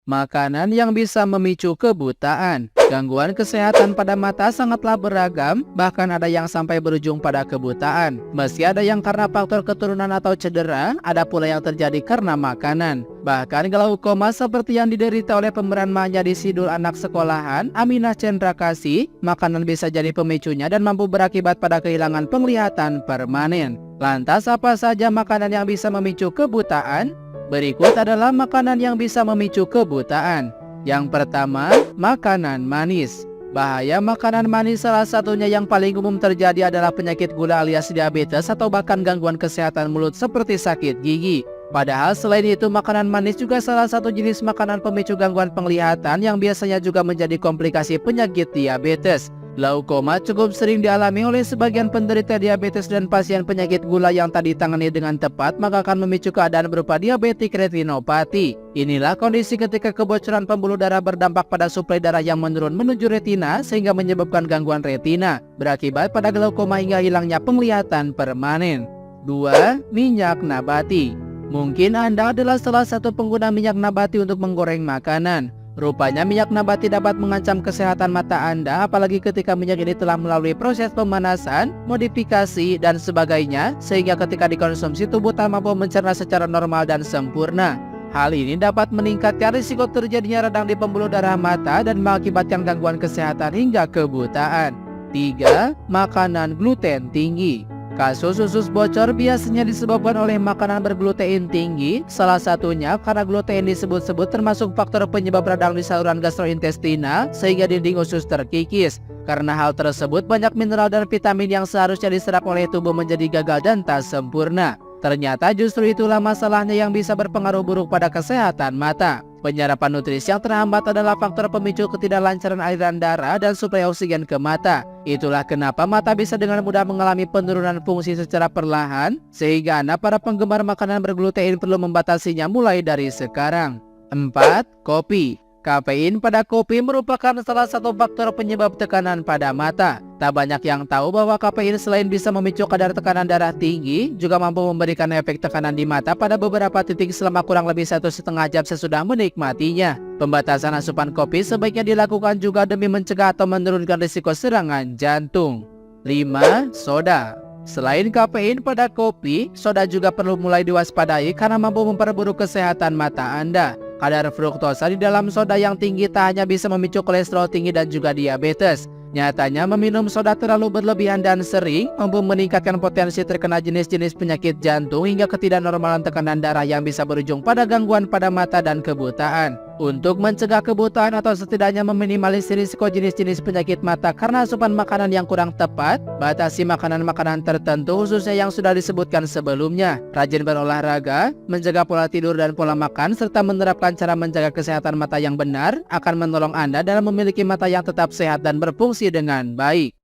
Makanan yang bisa memicu kebutaan. Gangguan kesehatan pada mata sangatlah beragam, bahkan ada yang sampai berujung pada kebutaan. Meski ada yang karena faktor keturunan atau cedera, ada pula yang terjadi karena makanan. Bahkan glaukoma seperti yang diderita oleh pemeran Manya di Sidul Anak Sekolahan, Aminah Cendrakasih, makanan bisa jadi pemicunya dan mampu berakibat pada kehilangan penglihatan permanen. Lantas apa saja makanan yang bisa memicu kebutaan? Berikut adalah makanan yang bisa memicu kebutaan. Yang pertama, makanan manis. Bahaya makanan manis salah satunya yang paling umum terjadi adalah penyakit gula alias diabetes atau bahkan gangguan kesehatan mulut seperti sakit gigi. Padahal selain itu makanan manis juga salah satu jenis makanan pemicu gangguan penglihatan yang biasanya juga menjadi komplikasi penyakit diabetes. Glaukoma cukup sering dialami oleh sebagian penderita diabetes dan pasien penyakit gula yang tak ditangani dengan tepat, maka akan memicu keadaan berupa diabetik retinopati. Inilah kondisi ketika kebocoran pembuluh darah berdampak pada suplai darah yang menurun menuju retina sehingga menyebabkan gangguan retina, berakibat pada glaukoma hingga hilangnya penglihatan permanen. 2. Minyak nabati. Mungkin Anda adalah salah satu pengguna minyak nabati untuk menggoreng makanan. Rupanya minyak nabati dapat mengancam kesehatan mata Anda, apalagi ketika minyak ini telah melalui proses pemanasan, modifikasi, dan sebagainya, sehingga ketika dikonsumsi tubuh tak mampu mencerna secara normal dan sempurna. Hal ini dapat meningkatkan risiko terjadinya radang di pembuluh darah mata dan mengakibatkan gangguan kesehatan hingga kebutaan. 3. Makanan gluten tinggi. Kasus usus bocor biasanya disebabkan oleh makanan berglutein tinggi, salah satunya karena glutein disebut-sebut termasuk faktor penyebab radang di saluran gastrointestinal sehingga dinding usus terkikis. Karena hal tersebut banyak mineral dan vitamin yang seharusnya diserap oleh tubuh menjadi gagal dan tak sempurna. Ternyata justru itulah masalahnya yang bisa berpengaruh buruk pada kesehatan mata. Penyerapan nutrisi yang terhambat adalah faktor pemicu ketidaklancaran aliran darah dan suplai oksigen ke mata. Itulah kenapa mata bisa dengan mudah mengalami penurunan fungsi secara perlahan, sehingga Anda para penggemar makanan berglutein perlu membatasinya mulai dari sekarang. 4. Kopi. Kafein pada kopi merupakan salah satu faktor penyebab tekanan pada mata. Tak banyak yang tahu bahwa kafein selain bisa memicu kadar tekanan darah tinggi, juga mampu memberikan efek tekanan di mata pada beberapa titik selama kurang lebih 1,5 jam sesudah menikmatinya. Pembatasan asupan kopi sebaiknya dilakukan juga demi mencegah atau menurunkan risiko serangan jantung. 5. Soda. Selain kafein pada kopi, soda juga perlu mulai diwaspadai karena mampu memperburuk kesehatan mata Anda. Kadar fruktosa di dalam soda yang tinggi tak hanya bisa memicu kolesterol tinggi dan juga diabetes. Nyatanya meminum soda terlalu berlebihan dan sering mampu meningkatkan potensi terkena jenis-jenis penyakit jantung hingga ketidaknormalan tekanan darah yang bisa berujung pada gangguan pada mata dan kebutaan. Untuk mencegah kebutaan atau setidaknya meminimalisir risiko jenis-jenis penyakit mata karena asupan makanan yang kurang tepat, batasi makanan-makanan tertentu khususnya yang sudah disebutkan sebelumnya. Rajin berolahraga, menjaga pola tidur dan pola makan, serta menerapkan cara menjaga kesehatan mata yang benar akan menolong Anda dalam memiliki mata yang tetap sehat dan berfungsi dengan baik.